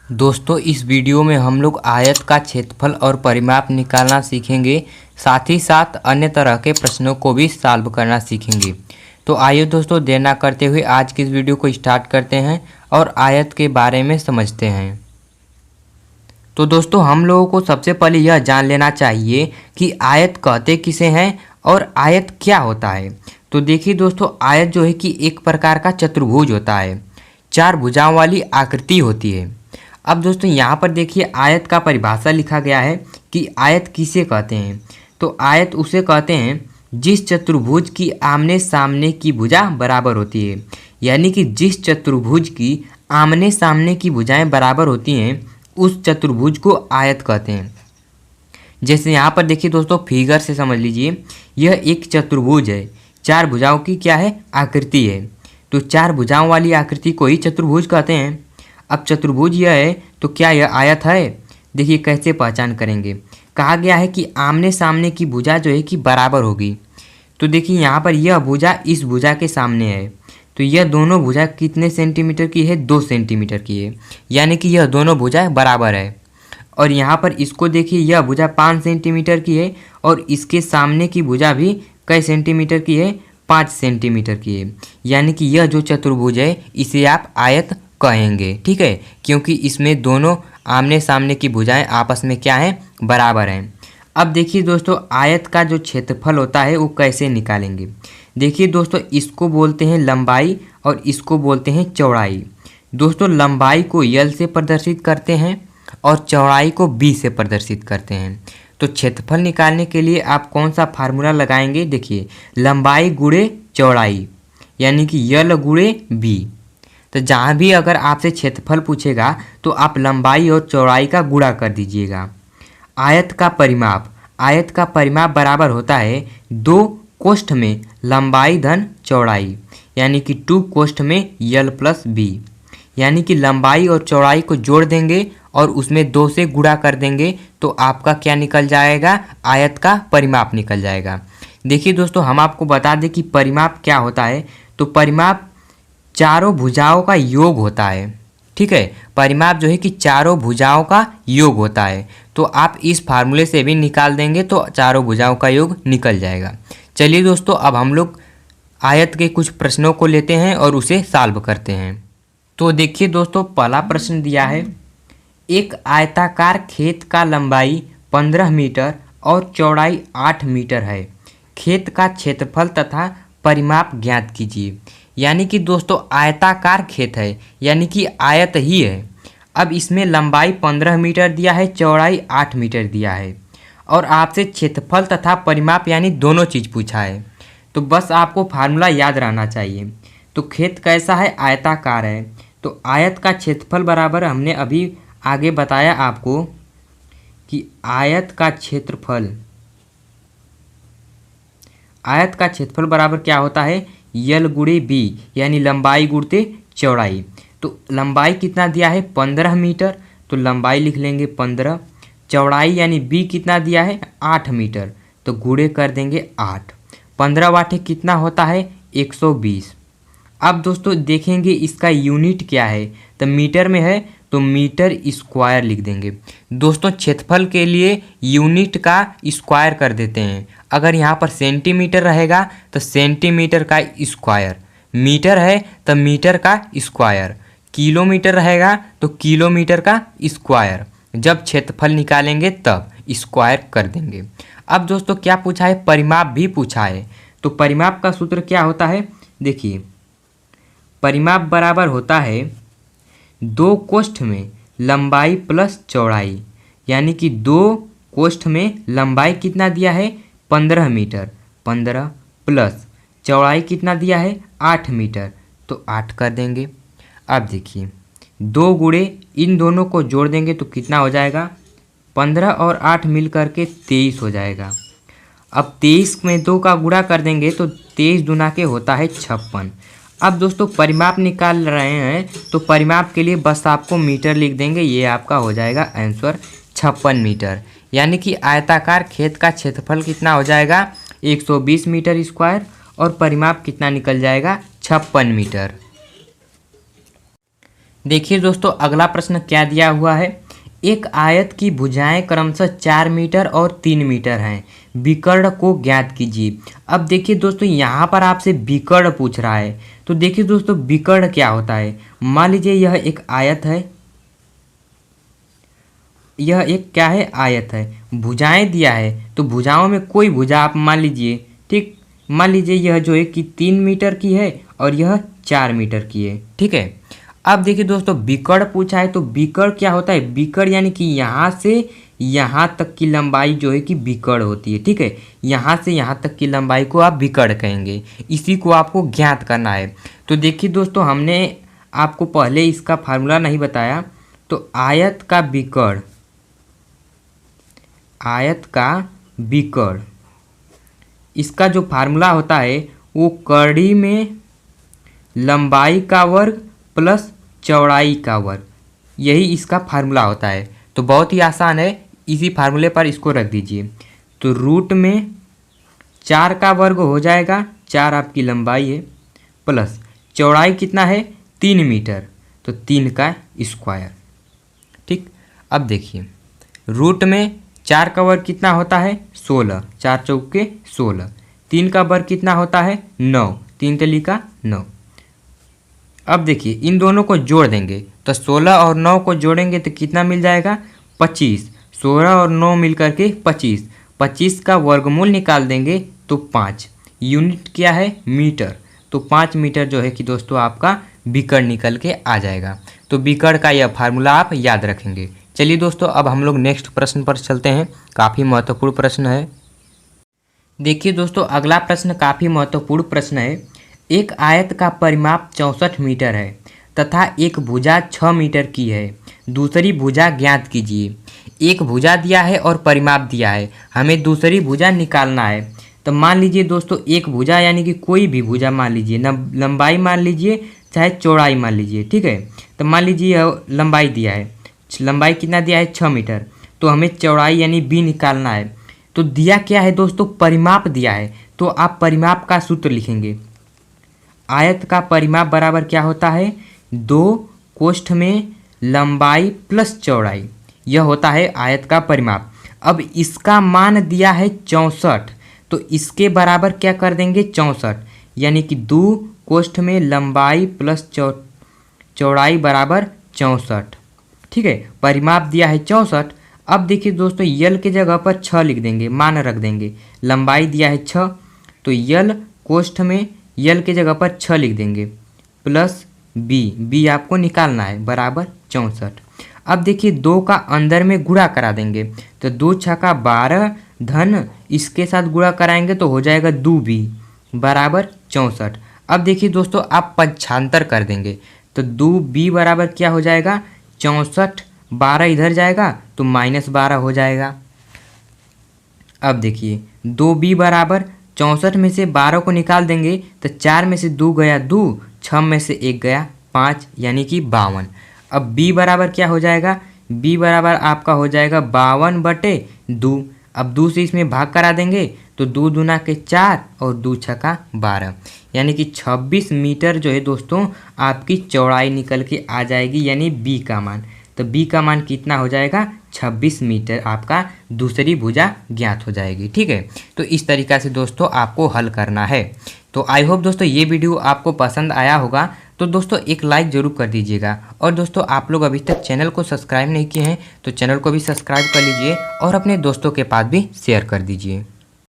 दोस्तों इस वीडियो में हम लोग आयत का क्षेत्रफल और परिमाप निकालना सीखेंगे। साथ ही साथ अन्य तरह के प्रश्नों को भी सॉल्व करना सीखेंगे। तो आइए दोस्तों देर ना करते हुए आज की इस वीडियो को स्टार्ट करते हैं और आयत के बारे में समझते हैं। तो दोस्तों हम लोगों को सबसे पहले यह जान लेना चाहिए कि आयत कहते किसे हैं और आयत क्या होता है। तो देखिए दोस्तों, आयत जो है कि एक प्रकार का चतुर्भुज होता है, चार भुजाओं वाली आकृति होती है। अब दोस्तों यहाँ पर देखिए आयत का परिभाषा लिखा गया है कि आयत किसे कहते हैं। तो आयत उसे कहते हैं जिस चतुर्भुज की आमने सामने की भुजा बराबर होती है। यानी कि जिस चतुर्भुज की आमने सामने की भुजाएं बराबर होती हैं उस चतुर्भुज को आयत कहते हैं। जैसे यहाँ पर देखिए दोस्तों, फिगर से समझ लीजिए, यह एक चतुर्भुज है, चार भुजाओं की क्या है, आकृति है। तो चार भुजाओं वाली आकृति को ही चतुर्भुज कहते हैं। अब चतुर्भुज यह है तो क्या यह आयत है? देखिए कैसे पहचान करेंगे। कहा गया है कि आमने सामने की भुजा जो है कि बराबर होगी। तो देखिए यहाँ पर यह भुजा इस भुजा के सामने है, तो यह दोनों भुजा कितने सेंटीमीटर की है? 2 सेंटीमीटर की है। यानी कि यह दोनों भुजा बराबर है। और यहाँ पर इसको देखिए, यह भुजा 5 सेंटीमीटर की है और इसके सामने की भुजा भी कई सेंटीमीटर की है? 5 सेंटीमीटर की है। यानी कि यह जो चतुर्भुज है इसे आप आयत कहेंगे, ठीक है, क्योंकि इसमें दोनों आमने सामने की भुजाएं आपस में क्या हैं? बराबर हैं। अब देखिए दोस्तों, आयत का जो क्षेत्रफल होता है वो कैसे निकालेंगे। देखिए दोस्तों, इसको बोलते हैं लंबाई और इसको बोलते हैं चौड़ाई। दोस्तों लंबाई को यल से प्रदर्शित करते हैं और चौड़ाई को बी से प्रदर्शित करते हैं। तो क्षेत्रफल निकालने के लिए आप कौन सा फार्मूला लगाएंगे? देखिए, लंबाई गुणे चौड़ाई, यानी कि यल गुणे बी। तो जहाँ भी अगर आपसे क्षेत्रफल पूछेगा तो आप लंबाई और चौड़ाई का गुणा कर दीजिएगा। आयत का परिमाप बराबर होता है 2 कोष्ठ में लंबाई धन चौड़ाई, यानी कि 2 कोष्ठ में यल प्लस बी। यानी कि लंबाई और चौड़ाई को जोड़ देंगे और उसमें 2 से गुणा कर देंगे तो आपका क्या निकल जाएगा? आयत का परिमाप निकल जाएगा। देखिए दोस्तों, हम आपको बता दें कि परिमाप क्या होता है। तो परिमाप चारों भुजाओं का योग होता है, ठीक है। परिमाप जो है कि चारों भुजाओं का योग होता है। तो आप इस फार्मूले से भी निकाल देंगे तो चारों भुजाओं का योग निकल जाएगा। चलिए दोस्तों, अब हम लोग आयत के कुछ प्रश्नों को लेते हैं और उसे सॉल्व करते हैं। तो देखिए दोस्तों, पहला प्रश्न दिया है, एक आयताकार खेत का लंबाई 15 मीटर और चौड़ाई 8 मीटर है। खेत का क्षेत्रफल तथा परिमाप ज्ञात कीजिए। यानी कि दोस्तों आयताकार खेत है, यानी कि आयत ही है। अब इसमें लंबाई 15 मीटर दिया है, चौड़ाई 8 मीटर दिया है और आपसे क्षेत्रफल तथा परिमाप यानी दोनों चीज़ पूछा है। तो बस आपको फार्मूला याद रहना चाहिए। तो खेत कैसा है? आयताकार है। तो आयत का क्षेत्रफल बराबर, हमने अभी आगे बताया आपको कि आयत का क्षेत्रफल बराबर क्या होता है? यल गुणे बी, यानी लंबाई गुणते चौड़ाई। तो लंबाई कितना दिया है? 15 मीटर, तो लंबाई लिख लेंगे 15। चौड़ाई यानी बी कितना दिया है? 8 मीटर, तो गुणे कर देंगे 8। 15 वाटे कितना होता है? 120। अब दोस्तों देखेंगे इसका यूनिट क्या है। तो मीटर में है तो मीटर स्क्वायर लिख देंगे। दोस्तों क्षेत्रफल के लिए यूनिट का स्क्वायर कर देते हैं। अगर यहाँ पर सेंटीमीटर रहेगा तो सेंटीमीटर का स्क्वायर, मीटर है तो मीटर का स्क्वायर, किलोमीटर रहेगा तो किलोमीटर का स्क्वायर। जब क्षेत्रफल निकालेंगे तब स्क्वायर कर देंगे। अब दोस्तों क्या पूछा है? परिमाप भी पूछा है। तो परिमाप का सूत्र क्या होता है? देखिए, परिमाप बराबर होता है 2 कोष्ठ में लंबाई प्लस चौड़ाई। यानी कि 2 कोष्ठ में लंबाई कितना दिया है? 15 मीटर, 15 प्लस चौड़ाई कितना दिया है? 8 मीटर, तो 8 कर देंगे। अब देखिए 2 गुणे इन दोनों को जोड़ देंगे तो कितना हो जाएगा? 15 और 8 मिल करके 23 हो जाएगा। अब 23 में 2 का गुणा कर देंगे तो 23 दूना के होता है 56। अब दोस्तों परिमाप निकाल रहे हैं तो परिमाप के लिए बस आपको मीटर लिख देंगे, ये आपका हो जाएगा आंसर 56 मीटर। यानी कि आयताकार खेत का क्षेत्रफल कितना हो जाएगा? 120 मीटर स्क्वायर और परिमाप कितना निकल जाएगा? 56 मीटर। देखिए दोस्तों अगला प्रश्न क्या दिया हुआ है। एक आयत की भुजाएं क्रमशः 4 मीटर और 3 मीटर हैं, विकर्ण को ज्ञात कीजिए। अब देखिए दोस्तों यहाँ पर आपसे विकर्ण पूछ रहा है, तो देखिए दोस्तों विकर्ण क्या होता है। मान लीजिए यह एक आयत है, यह एक क्या है, आयत है। भुजाएं दिया है तो भुजाओं में कोई भुजा आप मान लीजिए, ठीक। मान लीजिए यह जो है कि 3 मीटर की है और यह 4 मीटर की है, ठीक है। अब देखिए दोस्तों विकर्ण पूछा है, तो विकर्ण क्या होता है। विकर्ण यानी कि यहाँ से यहाँ तक की लंबाई जो है कि विकर्ण होती है, ठीक है। यहाँ से यहाँ तक की लंबाई को आप विकर्ण कहेंगे, इसी को आपको ज्ञात करना है। तो देखिए दोस्तों हमने आपको पहले इसका फार्मूला नहीं बताया, तो आयत का विकर्ण, आयत का विकर्ण, इसका जो फार्मूला होता है वो कड़ी में लंबाई का वर्ग प्लस चौड़ाई का वर्ग, यही इसका फार्मूला होता है। तो बहुत ही आसान है, इसी फार्मूले पर इसको रख दीजिए। तो रूट में 4 का वर्ग हो जाएगा, 4 आपकी लंबाई है, प्लस चौड़ाई कितना है 3 मीटर, तो 3 का स्क्वायर, ठीक। अब देखिए रूट में 4 का वर्ग कितना होता है 16, 4 चौके 16, 3 का वर्ग कितना होता है 9, 3 तली का 9। अब देखिए इन दोनों को जोड़ देंगे, तो 16 और 9 को जोड़ेंगे तो कितना मिल जाएगा 25, 16 और 9 मिलकर के 25, 25 का वर्गमूल निकाल देंगे तो 5, यूनिट क्या है मीटर, तो 5 मीटर जो है कि दोस्तों आपका विकर्ण निकल के आ जाएगा। तो विकर्ण का यह फार्मूला आप याद रखेंगे। चलिए दोस्तों अब हम लोग नेक्स्ट प्रश्न पर चलते हैं, काफ़ी महत्वपूर्ण प्रश्न है। देखिए दोस्तों अगला प्रश्न काफ़ी महत्वपूर्ण प्रश्न है। एक आयत का परिमाप 64 मीटर है तथा एक भुजा 6 मीटर की है, दूसरी भुजा ज्ञात कीजिए। एक भुजा दिया है और परिमाप दिया है, हमें दूसरी भुजा निकालना है। तो मान लीजिए दोस्तों एक भुजा यानी कि कोई भी भुजा मान लीजिए, न लंबाई मान लीजिए चाहे चौड़ाई मान लीजिए, ठीक है। तो मान लीजिए यह लंबाई दिया है, लंबाई कितना दिया है 6 मीटर, तो हमें चौड़ाई यानी बी निकालना है। तो दिया क्या है दोस्तों परिमाप दिया है, तो आप परिमाप का सूत्र लिखेंगे। आयत का परिमाप बराबर क्या होता है 2 कोष्ठ में लंबाई प्लस चौड़ाई, यह होता है आयत का परिमाप। अब इसका मान दिया है 64, तो इसके बराबर क्या कर देंगे 64, यानी कि 2 कोष्ठ में लंबाई प्लस चौड़ाई बराबर 64, ठीक है। परिमाप दिया है 64। अब देखिए दोस्तों यल के जगह पर 6 लिख देंगे, मान रख देंगे। लंबाई दिया है 6, तो यल कोष्ठ में यल के जगह पर 6 लिख देंगे, प्लस बी आपको निकालना है बराबर 64। अब देखिए 2 का अंदर में गुणा करा देंगे, तो 2 छक्का 12 धन इसके साथ गुणा कराएंगे तो हो जाएगा 2b बराबर 64। अब देखिए दोस्तों आप पक्षांतर कर देंगे, तो 2b बराबर क्या हो जाएगा 64, 12 इधर जाएगा तो -12 हो जाएगा। अब देखिए 2b बराबर 64 में से 12 को निकाल देंगे तो 4 में से 2 गया 2, 6 में से 1 गया 5, यानी कि 52। अब b बराबर क्या हो जाएगा, b बराबर आपका हो जाएगा 52/2। अब 2 से इसमें भाग करा देंगे तो 2 दूना के 4 और 2 छक्का 12, यानी कि 26 मीटर जो है दोस्तों आपकी चौड़ाई निकल के आ जाएगी, यानी b का मान। तो b का मान कितना हो जाएगा 26 मीटर, आपका दूसरी भुजा ज्ञात हो जाएगी, ठीक है। तो इस तरीक़ा से दोस्तों आपको हल करना है। तो आई होप दोस्तों ये वीडियो आपको पसंद आया होगा, तो दोस्तों एक लाइक ज़रूर कर दीजिएगा। और दोस्तों आप लोग अभी तक चैनल को सब्सक्राइब नहीं किए हैं तो चैनल को भी सब्सक्राइब कर लीजिए और अपने दोस्तों के पास भी शेयर कर दीजिए।